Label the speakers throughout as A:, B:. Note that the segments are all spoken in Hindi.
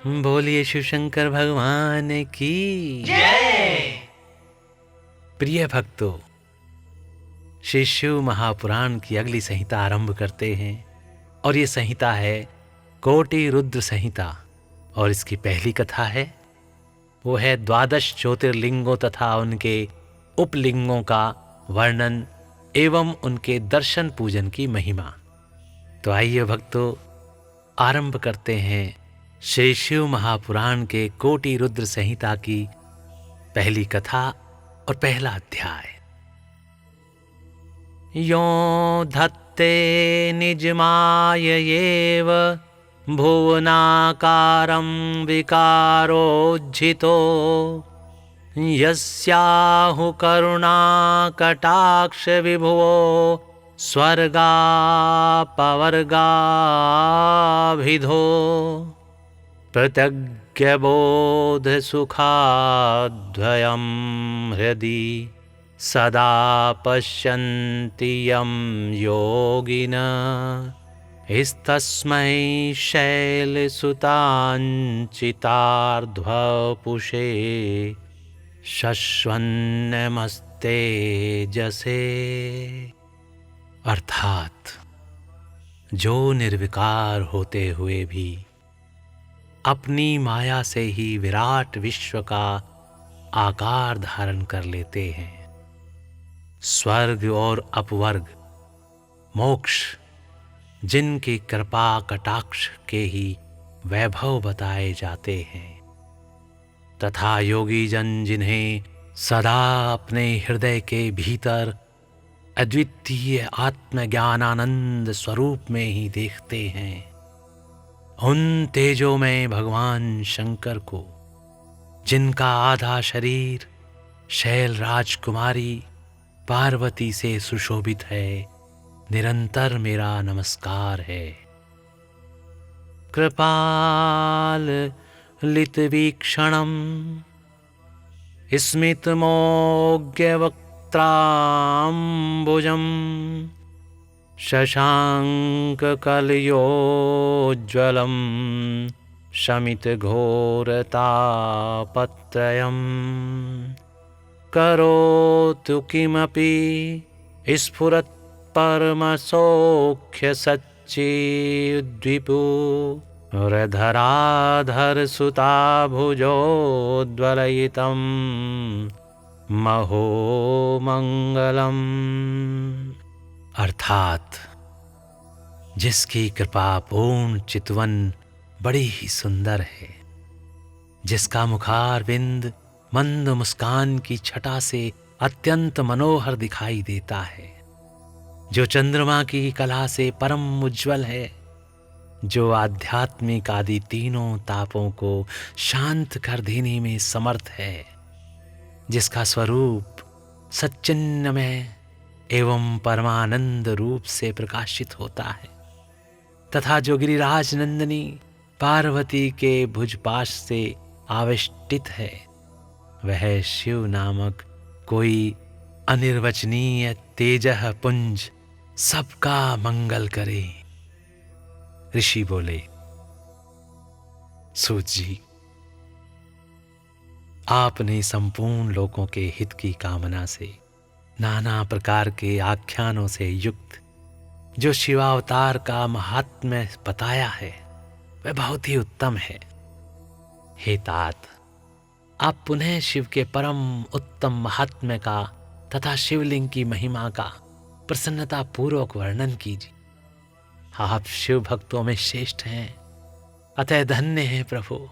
A: बोलिए शिव शंकर भगवान की
B: जय।
A: प्रिय भक्तों, श्री शिव महापुराण की अगली संहिता आरंभ करते हैं और ये संहिता है कोटि रुद्र संहिता। और इसकी पहली कथा है वो है 12 ज्योतिर्लिंगों तथा उनके उपलिंगों का वर्णन एवं उनके दर्शन पूजन की महिमा। तो आइए भक्तों, आरंभ करते हैं श्री शिव महापुराण के कोटि रुद्र संहिता की पहली कथा और पहला अध्याय। यो धत्ते निजमाययेव भुवनाकारं विकारोज्झितो यस्याहु करुणाकटाक्ष विभुवो स्वर्गापवर्गाभिधो प्रत्यग्यबोधसुखाद्वयं हृदि सदा पश्यन्ति यं योगिनः इस्तस्मै शैलसुताञ्चितार्ध्वपुषे शश्वन्नमस्तेजसे। अर्थात जो निर्विकार होते हुए भी अपनी माया से ही विराट विश्व का आकार धारण कर लेते हैं, स्वर्ग और अपवर्ग मोक्ष जिनकी कृपा कटाक्ष के ही वैभव बताए जाते हैं, तथा योगी जन जिन्हें सदा अपने हृदय के भीतर अद्वितीय आत्मज्ञानानंद स्वरूप में ही देखते हैं, उन तेजोमय भगवान शंकर को, जिनका आधा शरीर शैल राजकुमारी पार्वती से सुशोभित है, निरंतर मेरा नमस्कार है। कृपाल लितवीक्षणम् स्मितमोग्यवक्त्राम्बुजम् शशाङ्ककलयोज्ज्वलं शमितघोरतापत्रयम् करोतु किमपि स्फुरत् परमसौख्यसच्चिद्विपु हृधराधरसुताभुजोद्वलयितं महोमंगलम्। अर्थात जिसकी कृपा पूर्ण चितवन बड़ी ही सुंदर है, जिसका मुखारविंद मंद मुस्कान की छटा से अत्यंत मनोहर दिखाई देता है, जो चंद्रमा की कला से परम उज्ज्वल है, जो आध्यात्मिक आदि तीनों तापों को शांत कर देने में समर्थ है, जिसका स्वरूप सच्चिन्मय एवं परमानंद रूप से प्रकाशित होता है, तथा जो गिरिराज नंदिनी पार्वती के भुजपाश से आवेष्टित है, वह शिव नामक कोई अनिर्वचनीय तेजः पुंज सबका मंगल करे। ऋषि बोले, सूत जी, आपने संपूर्ण लोगों के हित की कामना से नाना प्रकार के आख्यानों से युक्त जो शिवावतार का महात्म्य बताया है, वह बहुत ही उत्तम है। हे तात, आप पुनः शिव के परम उत्तम महात्म्य का तथा शिवलिंग की महिमा का प्रसन्नता पूर्वक वर्णन कीजिए। आप शिव भक्तों में श्रेष्ठ हैं, अतः धन्य हैं प्रभु।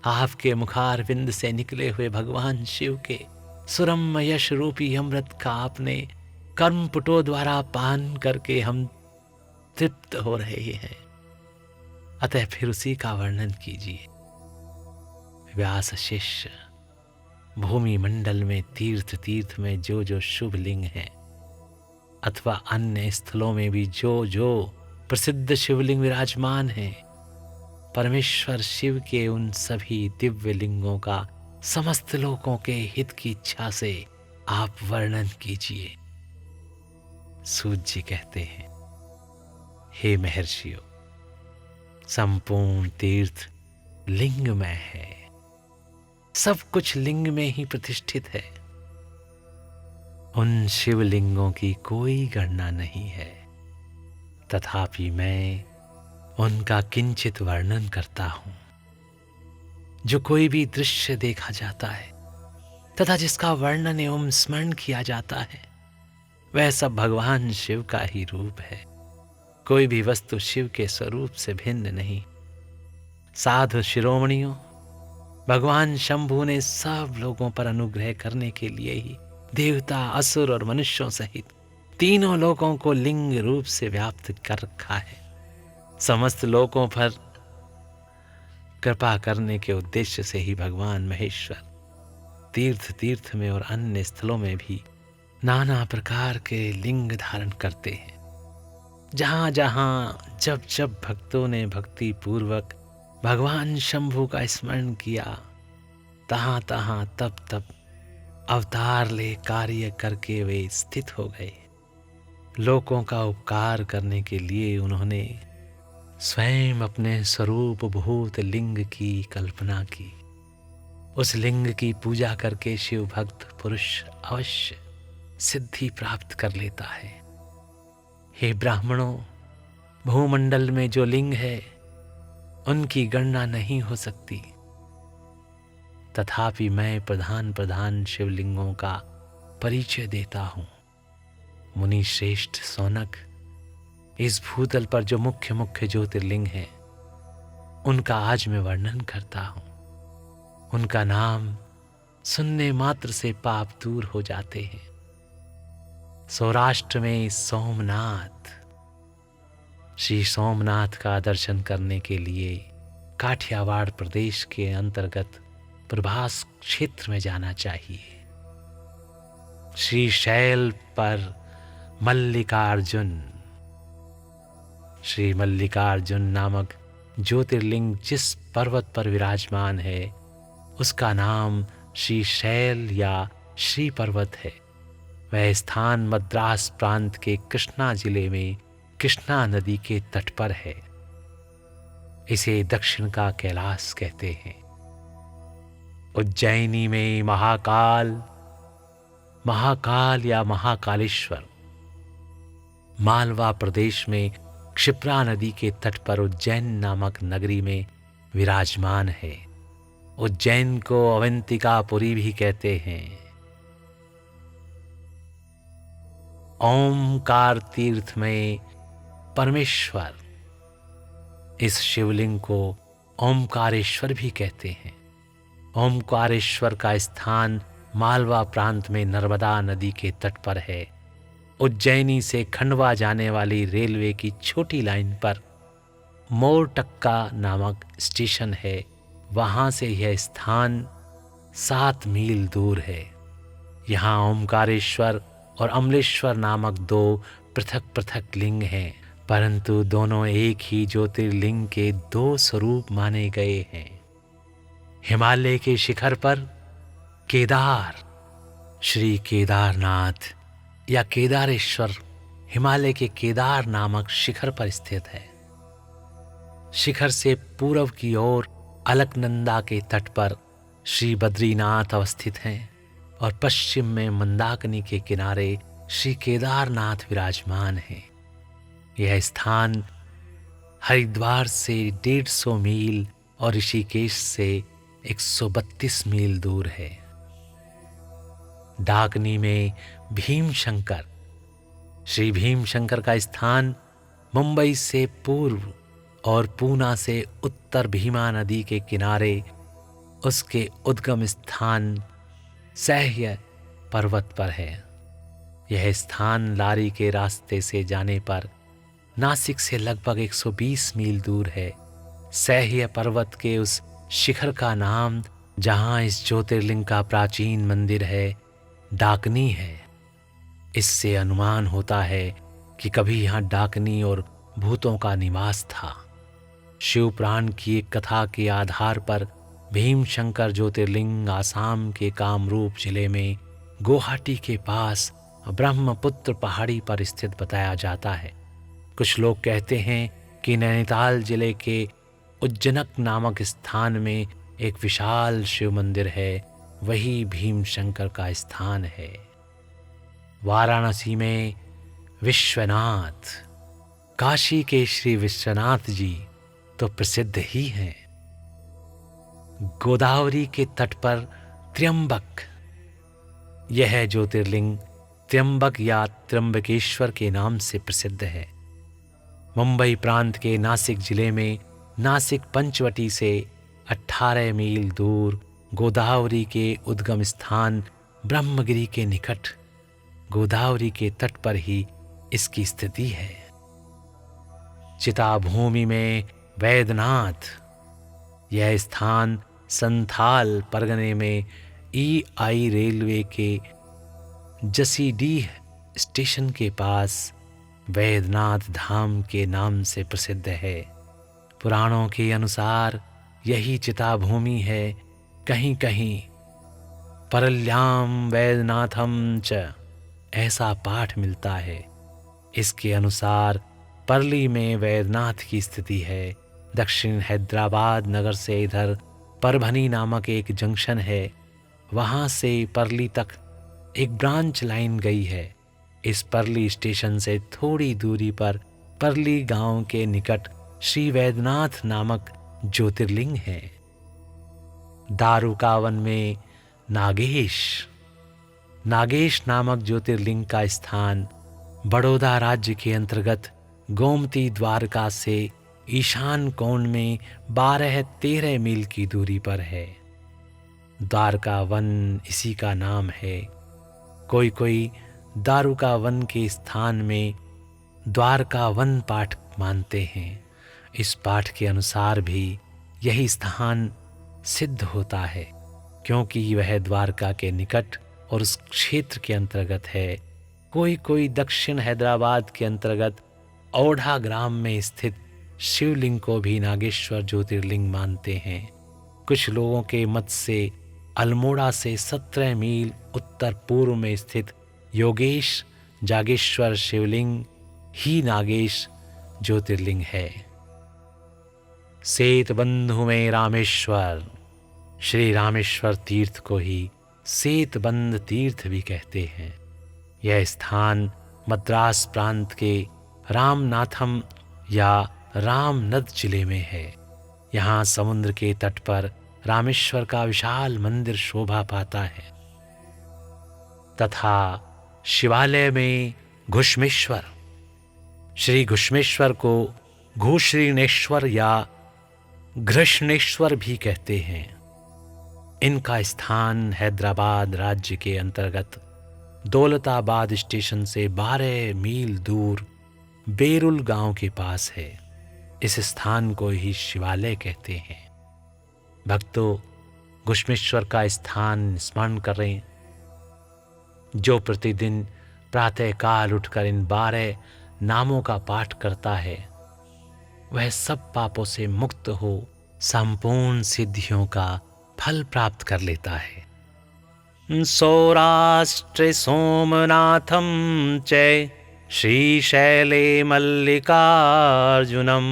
A: आपके मुखारविंद से निकले हुए भगवान शिव के सुरम यश रूपी अमृत का आपने कर्मपुटों द्वारा पान करके हम तृप्त हो रहे हैं, अतः फिर उसी का वर्णन कीजिए। व्यास शिष्य भूमि मंडल में तीर्थ तीर्थ में जो जो शुभ लिंग हैं, अथवा अन्य स्थलों में भी जो जो प्रसिद्ध शिवलिंग विराजमान हैं, परमेश्वर शिव के उन सभी दिव्य लिंगों का समस्त लोगों के हित की इच्छा से आप वर्णन कीजिए। सूत जी कहते हैं, हे महर्षियों, संपूर्ण तीर्थ लिंगमय है। सब कुछ लिंग में ही प्रतिष्ठित है। उन शिवलिंगों की कोई गणना नहीं है, तथापि मैं उनका किंचित वर्णन करता हूं। जो कोई भी दृश्य देखा जाता है तथा जिसका वर्णन एवं स्मरण किया जाता है, वह सब भगवान शिव का ही रूप है। कोई भी वस्तु शिव के स्वरूप से भिन्न नहीं। साधु शिरोमणियों, भगवान शंभु ने सब लोगों पर अनुग्रह करने के लिए ही देवता, असुर और मनुष्यों सहित तीनों लोकों को लिंग रूप से व्याप्त कर रखा है। समस्त लोकों पर कृपा करने के उद्देश्य से ही भगवान महेश्वर तीर्थ तीर्थ में और अन्य स्थलों में भी नाना प्रकार के लिंग धारण करते हैं। जहां जहां जब जब भक्तों ने भक्ति पूर्वक भगवान शंभु का स्मरण किया, तहां तहां तब तब अवतार ले कार्य करके वे स्थित हो गए। लोगों का उपकार करने के लिए उन्होंने स्वयं अपने स्वरूप भूत लिंग की कल्पना की। उस लिंग की पूजा करके शिव भक्त पुरुष अवश्य सिद्धि प्राप्त कर लेता है। हे ब्राह्मणों, भूमंडल में जो लिंग है उनकी गणना नहीं हो सकती, तथापि मैं प्रधान प्रधान शिवलिंगों का परिचय देता हूं। मुनि श्रेष्ठ सौनक, इस भूतल पर जो मुख्य मुख्य ज्योतिर्लिंग हैं उनका आज मैं वर्णन करता हूं। उनका नाम सुनने मात्र से पाप दूर हो जाते हैं। सौराष्ट्र में सोमनाथ, श्री सोमनाथ का दर्शन करने के लिए काठियावाड़ प्रदेश के अंतर्गत प्रभास क्षेत्र में जाना चाहिए। श्री शैल पर मल्लिकार्जुन, श्री मल्लिकार्जुन नामक ज्योतिर्लिंग जिस पर्वत पर विराजमान है उसका नाम श्री शैल या श्री पर्वत है। वह स्थान मद्रास प्रांत के कृष्णा जिले में कृष्णा नदी के तट पर है। इसे दक्षिण का कैलाश कहते हैं। उज्जैनी में महाकाल या महाकालेश्वर, मालवा प्रदेश में क्षिप्रा नदी के तट पर उज्जैन नामक नगरी में विराजमान है। उज्जैन को अवंतिकापुरी भी कहते हैं। ओमकार तीर्थ में परमेश्वर, इस शिवलिंग को ओमकारेश्वर भी कहते हैं। ओमकारेश्वर का स्थान मालवा प्रांत में नर्मदा नदी के तट पर है। उज्जैनी से खंडवा जाने वाली रेलवे की छोटी लाइन पर मोरटक्का नामक स्टेशन है। वहां से यह स्थान 7 मील दूर है। यहाँ ओमकारेश्वर और अमलेश्वर नामक 2 पृथक पृथक लिंग हैं, परंतु दोनों एक ही ज्योतिर्लिंग के 2 स्वरूप माने गए हैं। हिमालय के शिखर पर केदार, श्री केदारनाथ या केदारेश्वर हिमालय के केदार नामक शिखर पर स्थित है। शिखर से पूर्व की ओर अलकनंदा के तट पर श्री बद्रीनाथ अवस्थित हैं और पश्चिम में मंदाकिनी के किनारे श्री केदारनाथ विराजमान हैं। यह स्थान हरिद्वार से 150 मील और ऋषिकेश से 132 मील दूर है। डाकनी में भीमशंकर, श्री भीमशंकर का स्थान मुंबई से पूर्व और पूना से उत्तर भीमा नदी के किनारे उसके उद्गम स्थान सह्य पर्वत पर है। यह स्थान लारी के रास्ते से जाने पर नासिक से लगभग 120 मील दूर है। सह्य पर्वत के उस शिखर का नाम, जहां इस ज्योतिर्लिंग का प्राचीन मंदिर है, डाकनी है। इससे अनुमान होता है कि कभी यहाँ डाकनी और भूतों का निवास था। शिव पुराण की एक कथा के आधार पर भीमशंकर ज्योतिर्लिंग आसाम के कामरूप जिले में गुवाहाटी के पास ब्रह्मपुत्र पहाड़ी पर स्थित बताया जाता है। कुछ लोग कहते हैं कि नैनीताल जिले के उज्जनक नामक स्थान में एक विशाल शिव मंदिर है, वही भीमशंकर का स्थान है। वाराणसी में विश्वनाथ, काशी के श्री विश्वनाथ जी तो प्रसिद्ध ही हैं। गोदावरी के तट पर त्र्यंबक, यह ज्योतिर्लिंग त्र्यंबक या त्र्यंबकेश्वर के नाम से प्रसिद्ध है। मुंबई प्रांत के नासिक जिले में नासिक पंचवटी से 18 मील दूर गोदावरी के उद्गम स्थान ब्रह्मगिरी के निकट गोदावरी के तट पर ही इसकी स्थिति है। चिताभूमि में वैद्यनाथ, यह स्थान संथाल परगने में EI रेलवे के जसीडीह स्टेशन के पास वैद्यनाथ धाम के नाम से प्रसिद्ध है। पुराणों के अनुसार यही चिताभूमि है। कहीं कहीं परल्याम वैद्यनाथम च ऐसा पाठ मिलता है। इसके अनुसार परली में वैद्यनाथ की स्थिति है। दक्षिण हैदराबाद नगर से इधर परभनी नामक एक जंक्शन है, वहाँ से परली तक एक ब्रांच लाइन गई है। इस परली स्टेशन से थोड़ी दूरी पर परली गांव के निकट श्री वैद्यनाथ नामक ज्योतिर्लिंग है। दारुकावन में नागेश नामक ज्योतिर्लिंग का स्थान बड़ौदा राज्य के अंतर्गत गोमती द्वारका से ईशान कोण में 12-13 मील की दूरी पर है। द्वारका वन इसी का नाम है। कोई कोई दारुका वन के स्थान में द्वारका वन पाठ मानते हैं। इस पाठ के अनुसार भी यही स्थान सिद्ध होता है, क्योंकि वह द्वारका के निकट और उस क्षेत्र के अंतर्गत है। कोई कोई दक्षिण हैदराबाद के अंतर्गत औढ़ा ग्राम में स्थित शिवलिंग को भी नागेश्वर ज्योतिर्लिंग मानते हैं। कुछ लोगों के मत से अल्मोड़ा से 17 मील उत्तर पूर्व में स्थित योगेश जागेश्वर शिवलिंग ही नागेश ज्योतिर्लिंग है। सेतबंधु में रामेश्वर, श्री रामेश्वर तीर्थ को ही सेतबंध तीर्थ भी कहते हैं। यह स्थान मद्रास प्रांत के रामनाथम या रामनद जिले में है। यहाँ समुद्र के तट पर रामेश्वर का विशाल मंदिर शोभा पाता है तथा शिवालय में घुश्मेश्वर, श्री घुश्मेश्वर को घुश्रीनेश्वर या घृष्णेश्वर भी कहते हैं। इनका स्थान हैदराबाद राज्य के अंतर्गत दौलताबाद स्टेशन से 12 मील दूर बेरुल गांव के पास है। इस स्थान को ही शिवालय कहते हैं। भक्तों, घुश्मेश्वर का स्थान स्मरण करें। जो प्रतिदिन प्रातःकाल उठकर इन 12 नामों का पाठ करता है, वह सब पापों से मुक्त हो संपूर्ण सिद्धियों का फल प्राप्त कर लेता है। सौराष्ट्रे सोमनाथम च श्रीशैले मल्लिकार्जुनम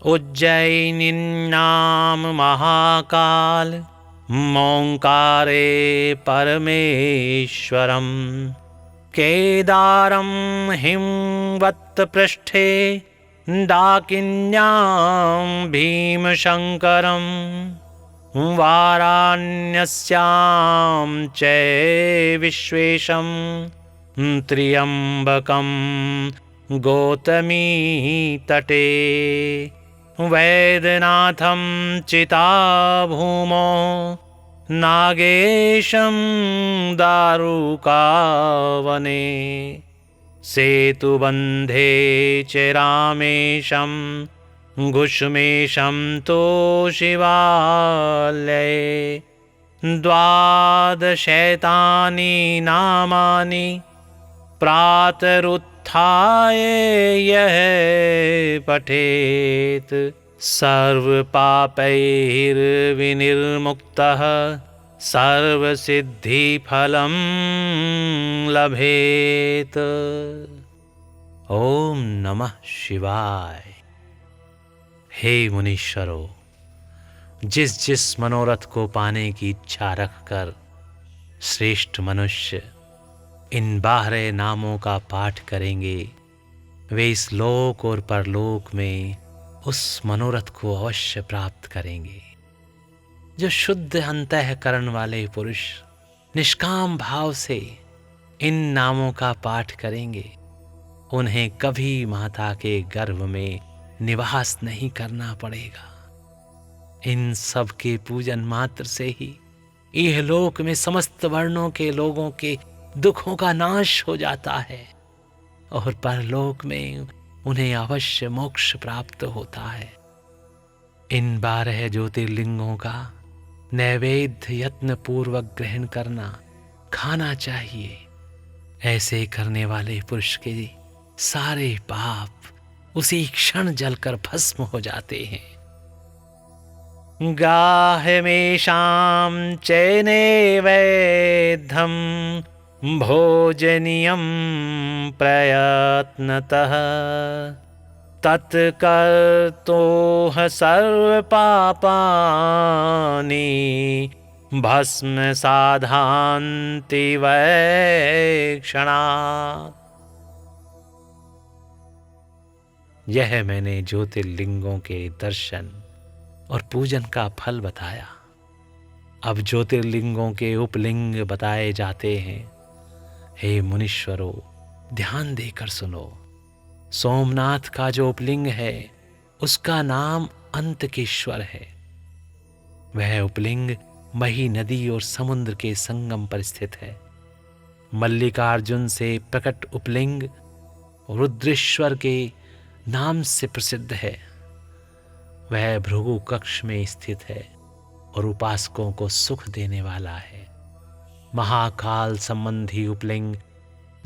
A: उज्जयिनीनाम महाकाल मोंकारे परमेश्वरम केदारम हिमवत् पृष्ठे डाकिन्याम भीमशंकरम वाराण्यस्यां च विश्वेशं त्र्यंबकं गौतमी तटे वैद्यनाथं चिताभूमो नागेशं दारुकावने सेतुबन्धे च रामेशं घुश्मेशं तो शिवालये 12 नामानि प्रातरुत्थाय यः पठेत् सर्वपापैर्विनिर्मुक्तः सर्वसिद्धिफलं लभेत्। ओम नमः शिवाय। हे मुनीश्वरों, जिस जिस मनोरथ को पाने की इच्छा रखकर श्रेष्ठ मनुष्य इन 12 नामों का पाठ करेंगे, वे इस लोक और परलोक में उस मनोरथ को अवश्य प्राप्त करेंगे। जो शुद्ध अंतःकरण वाले पुरुष निष्काम भाव से इन नामों का पाठ करेंगे, उन्हें कभी माता के गर्भ में निवास नहीं करना पड़ेगा। इन सब के पूजन मात्र से ही यह लोक में समस्त वर्णों के लोगों के दुखों का नाश हो जाता है और परलोक में उन्हें अवश्य मोक्ष प्राप्त होता है। इन 12 ज्योतिर्लिंगों का नैवेद्य यत्न पूर्वक ग्रहण करना, खाना चाहिए। ऐसे करने वाले पुरुष के सारे पाप उसी क्षण जलकर भस्म हो जाते हैं। गाहमेषां चैनैवेद्यं भोजनीयं प्रयत्नतः तत्कर्तोः सर्वपापानि भस्म साधान्ति वै क्षणात्। यह मैंने ज्योतिर्लिंगों के दर्शन और पूजन का फल बताया। अब ज्योतिर्लिंगों के उपलिंग बताए जाते हैं। हे मुनीश्वरों, ध्यान देकर सुनो। सोमनाथ का जो उपलिंग है उसका नाम अंतकेश्वर है। वह उपलिंग मही नदी और समुद्र के संगम पर स्थित है। मल्लिकार्जुन से प्रकट उपलिंग रुद्रेश्वर के नाम से प्रसिद्ध है। वह भृगु कक्ष में स्थित है और उपासकों को सुख देने वाला है। महाकाल संबंधी उपलिंग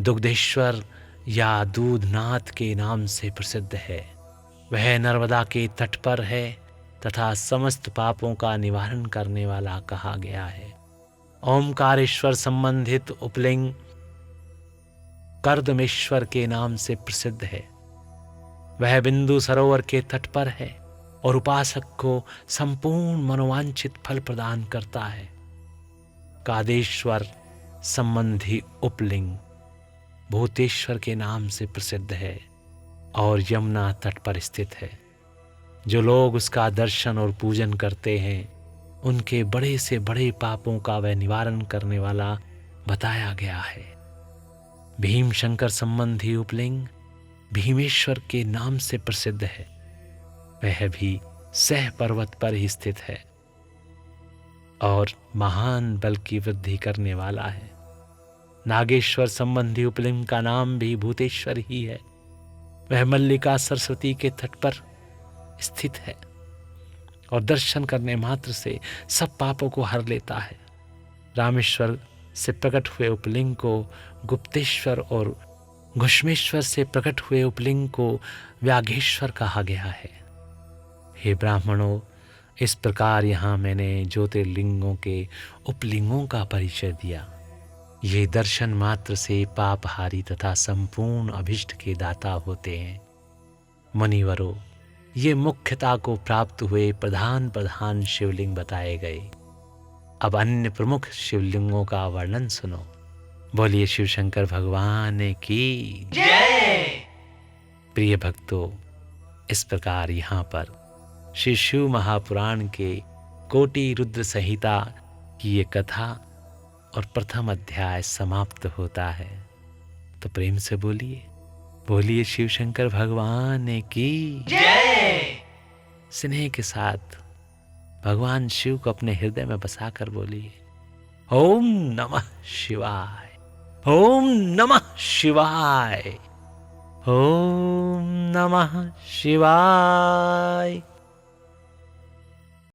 A: दुग्धेश्वर या दूधनाथ के नाम से प्रसिद्ध है। वह नर्मदा के तट पर है तथा समस्त पापों का निवारण करने वाला कहा गया है। ओमकारेश्वर संबंधित उपलिंग कर्दमेश्वर के नाम से प्रसिद्ध है। वह बिंदु सरोवर के तट पर है और उपासक को संपूर्ण मनोवांछित फल प्रदान करता है। कादेश्वर संबंधी उपलिंग भूतेश्वर के नाम से प्रसिद्ध है और यमुना तट पर स्थित है। जो लोग उसका दर्शन और पूजन करते हैं, उनके बड़े से बड़े पापों का वह निवारण करने वाला बताया गया है। भीम शंकर संबंधी उपलिंग भीमेश्वर के नाम से प्रसिद्ध है। वह भी सह पर्वत पर ही स्थित है और महान बल की वृद्धि करने वाला है। नागेश्वर संबंधी उपलिंग का नाम भी भूतेश्वर ही है। वह मल्लिका सरस्वती के तट पर स्थित है और दर्शन करने मात्र से सब पापों को हर लेता है। रामेश्वर से प्रकट हुए उपलिंग को गुप्तेश्वर और घुष्मेश्वर से प्रकट हुए उपलिंग को व्याघेश्वर कहा गया है। हे ब्राह्मणों, इस प्रकार यहाँ मैंने ज्योतिर्लिंगों के उपलिंगों का परिचय दिया। ये दर्शन मात्र से पापहारी तथा संपूर्ण अभिष्ट के दाता होते हैं। मुनिवरों, ये मुख्यता को प्राप्त हुए प्रधान प्रधान शिवलिंग बताए गए। अब अन्य प्रमुख शिवलिंगों का वर्णन सुनो। बोलिए शिव शंकर भगवान की जय। प्रिय भक्तों, इस प्रकार यहाँ पर श्री शिव महापुराण के कोटि रुद्र संहिता की ये कथा और प्रथम अध्याय समाप्त होता है। तो प्रेम से बोलिए, बोलिए शिव शंकर भगवान की जय। स्नेह के साथ भगवान शिव को अपने हृदय में बसाकर बोलिए, ओम नमः शिवाय, ओम नमः शिवाय, ओम नमः शिवाय।